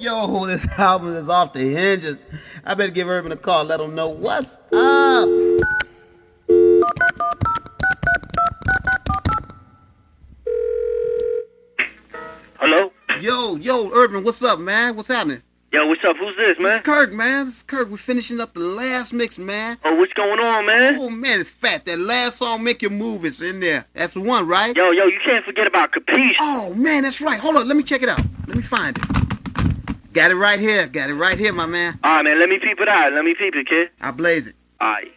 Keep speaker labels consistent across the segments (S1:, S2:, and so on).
S1: Yo, this album is off the hinges. I better give Urban a call, let him know what's up.
S2: Hello?
S1: Yo, Urban, what's up, man? What's happening?
S2: Yo, what's up? Who's this, man?
S1: It's Kirk, man. This is Kirk. We're finishing up the last mix, man.
S2: Oh, what's going on, man?
S1: Oh, man, it's fat. That last song, Make Your Move, is in there. That's the one, right?
S2: Yo, you can't forget about Capiche.
S1: Oh, man, that's right. Hold on. Let me check it out. Let me find it. Got it right here, my man.
S2: All right, man. Let me peep it out. Let me peep it, kid.
S1: I blaze it.
S2: All right.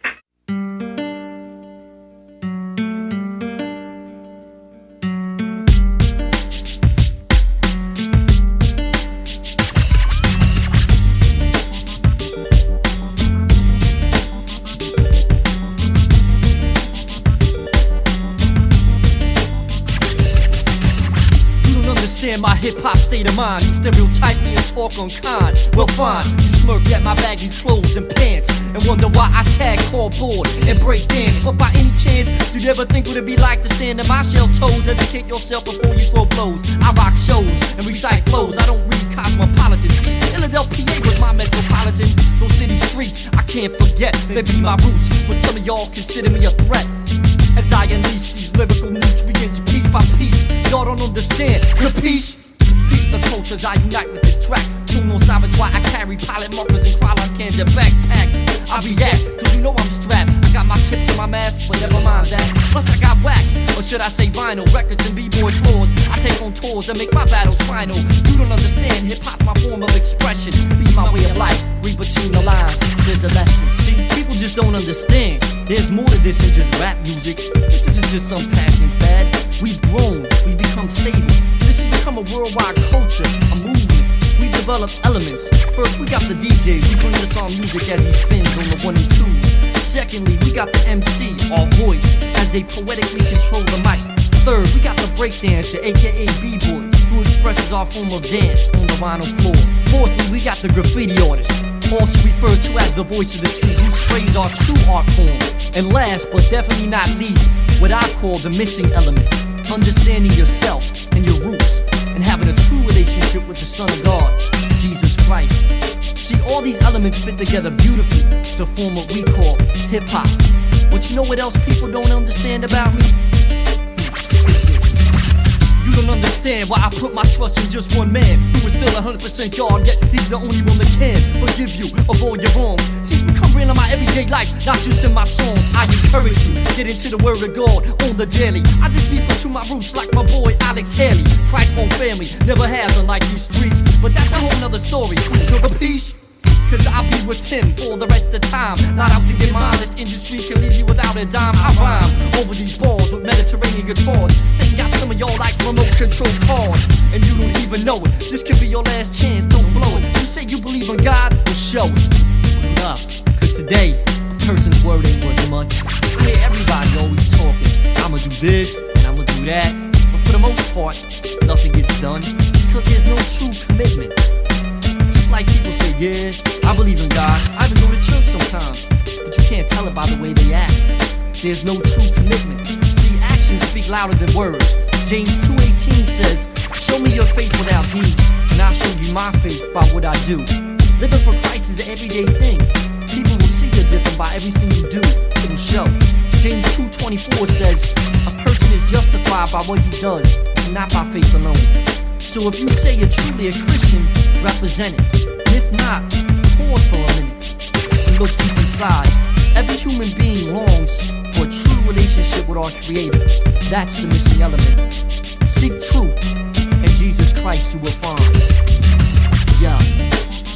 S3: My hip-hop state of mind. You stereotype me and talk unkind. Well fine, you smirk at my baggy clothes and pants and wonder why I tag cardboard and break dance. But by any chance, you'd ever think what it'd be like to stand in my shell toes? Educate yourself before you throw blows. I rock shows and recite flows. I don't read cosmopolitan. Philadelphia was my metropolitan. Those city streets I can't forget. They be my roots, but some of y'all consider me a threat. As I unleash these lyrical nutrients piece by piece, y'all don't understand. Capiche? Beat the cultures I unite with this track. No savage why I carry pilot markers and crawler cans and backpacks. I react, cause you know I'm strapped. I got my tips in my mask, but never mind that. Plus I got wax, or should I say vinyl, records and b-boy floors. I take on tours and make my battles final. You don't understand, hip-hop my form of expression. Be my way of life, read between the lines, there's a lesson. See, people just don't understand. There's more to this than just rap music. This isn't just some passing fad. We've grown, we've become stable. This has become a worldwide culture, a movement. We develop elements. First, we got the DJ. We bring the song music as he spins on the 1 and 2. Secondly, we got the MC, our voice, as they poetically control the mic. Third, we got the breakdancer, aka B-boy, who expresses our form of dance on the vinyl floor. Fourthly, we got the graffiti artist, also referred to as the voice of the street, who sprays our true art form. And last, but definitely not least, what I call the missing element, understanding yourself and your roots, and having a true relationship with the Son of God, Jesus Christ. See, all these elements fit together beautifully to form what we call hip-hop. But you know what else people don't understand about me? You don't understand why I put my trust in just one man who is still 100% God, yet he's the only one that can forgive you of all your wrongs. See, it's become real in my everyday life, not just in my songs. I encourage you, get into the word of God on the daily. I dig deep into my roots like my boy Alex Haley. Christ-born family, never has unlike these streets, but that's a whole nother story. Capiche? Cause I'll be with him for the rest of the time. Not out to get mine, this industry can leave you without a dime. I rhyme over these balls with Mediterranean guitars. Saying got some of y'all like remote control cars, and you don't even know it. This could be your last chance, don't blow it. You say you believe in God, well show it. Word up, cause today, a person's word ain't worth much. I hear everybody always talking, I'ma do this, and I'ma do that. But for the most part, nothing gets done. It's cause there's no true commitment. Like people say, yeah, I believe in God. I even go to church sometimes, but you can't tell it by the way they act. There's no true commitment. See, actions speak louder than words. James 2:18 says, show me your faith without deeds, and I'll show you my faith by what I do. Living for Christ is an everyday thing. People will see you're different by everything you do. It'll show. James 2:24 says, a person is justified by what he does, and not by faith alone. So if you say you're truly a Christian, represent it. If not, pause for a minute and look deep inside. Every human being longs for a true relationship with our Creator. That's the missing element. Seek truth, and Jesus Christ you will find. Yeah,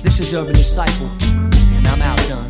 S3: this is Urban Disciple, and I'm outdone.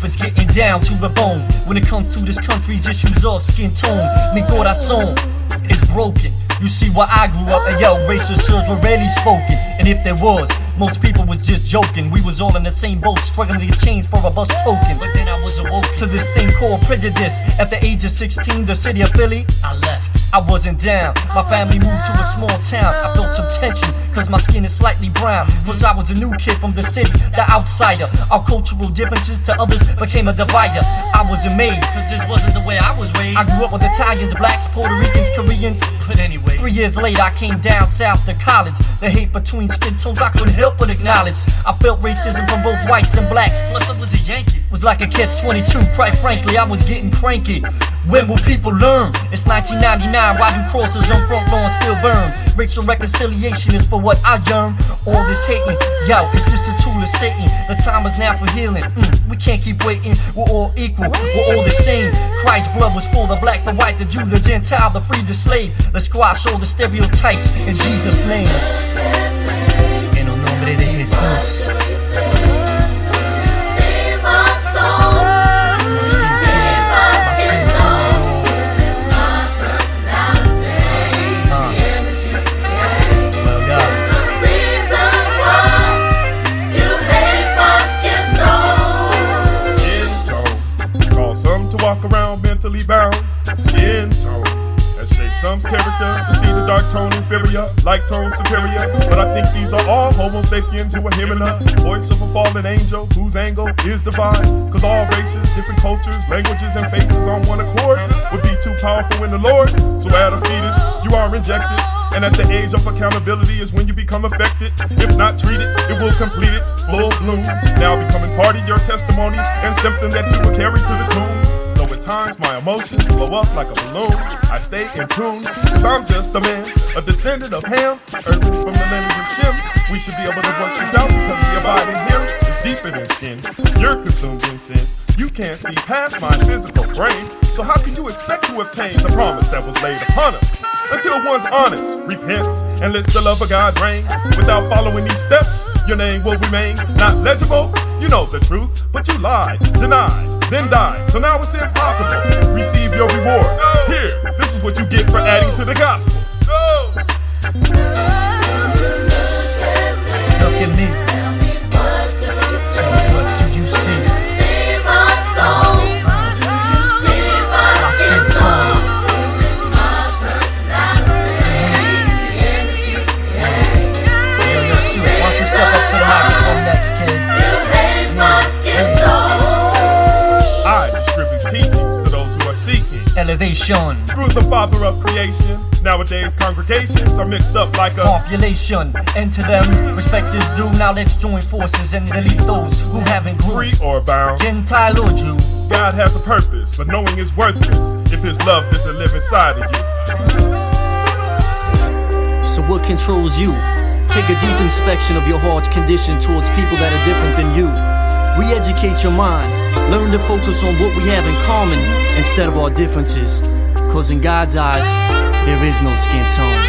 S3: is getting down to the bone. When it comes to this country's issues of skin tone, mi corazón is broken. You see where I grew up, and yo, racial slurs were rarely spoken. And if there was, most people was just joking. We was all in the same boat, struggling to get change for a bus token. But then I was awoke to this thing called prejudice. At the age of 16, the city of Philly, I left. I wasn't down. My family moved to a small town. I felt some tension, cause my skin is slightly brown. Plus I was a new kid from the city, the outsider. Our cultural differences to others became a divider. I was amazed, cause this wasn't the way I was raised. I grew up with Italians, blacks, Puerto Ricans, Koreans. But anyway, 3 years later I came down south to college. The hate between skin tones I couldn't help but acknowledge. I felt racism from both whites and blacks. Plus I was a Yankee. It was like a catch-22, quite frankly, I was getting cranky. When will people learn? It's 1999, why do crosses on front lawn still burn? Racial reconciliation is for what I yearn. All this hating, yo, it's just a tool of Satan. The time is now for healing. We can't keep waiting, we're all equal, we're all the same. Christ's blood was for the black, the white, the Jew, the Gentile, the free, the slave. Let's squash all the stereotypes in Jesus' name. En el nombre de Jesús.
S4: Walk around mentally bound, skin tone that shapes some character to see the dark tone inferior, light tone superior. But I think these are all homo sapiens who are hearing the voice of a fallen angel whose angle is divine. Cause all races, different cultures, languages, and faces on one accord would be too powerful in the Lord. So at a fetus, you are injected. And at the age of accountability is when you become affected. If not treated, it will complete it, full bloom. Now becoming part of your testimony and something that you will carry to the tomb. So at times my emotions blow up like a balloon. I stay in tune, cause I'm just a man, a descendant of Ham, earthly from the lineage of Shem. We should be able to work this out because we abide in him. It's deeper than skin, you're consumed in sin. You can't see past my physical brain. So how can you expect to obtain the promise that was laid upon us? Until one's honest, repents, and lets the love of God reign. Without following these steps, your name will remain not legible. You know the truth, but you lied, denied, then died. So now it's impossible. Receive your reward. Here, this is what you get for adding to the gospel.
S3: Look at me. So what do you see? My skin tone. Yo, shoot. Why don't you step up to the microphone next, kid?
S4: I distribute teachings to those who are seeking
S3: Elevation.
S4: through the Father of creation. Nowadays congregations are mixed up like a
S3: population. And to them, respect is due. Now let's join forces and delete those who haven't grew.
S4: free or bound.
S3: Gentile or Jew.
S4: God has a purpose, but knowing is worthless if His love doesn't live inside of you.
S3: So what controls you? Take a deep inspection of your heart's condition towards people that are different than you. Re-educate your mind. Learn to focus on what we have in common instead of our differences. Cause in God's eyes, there is no skin tone.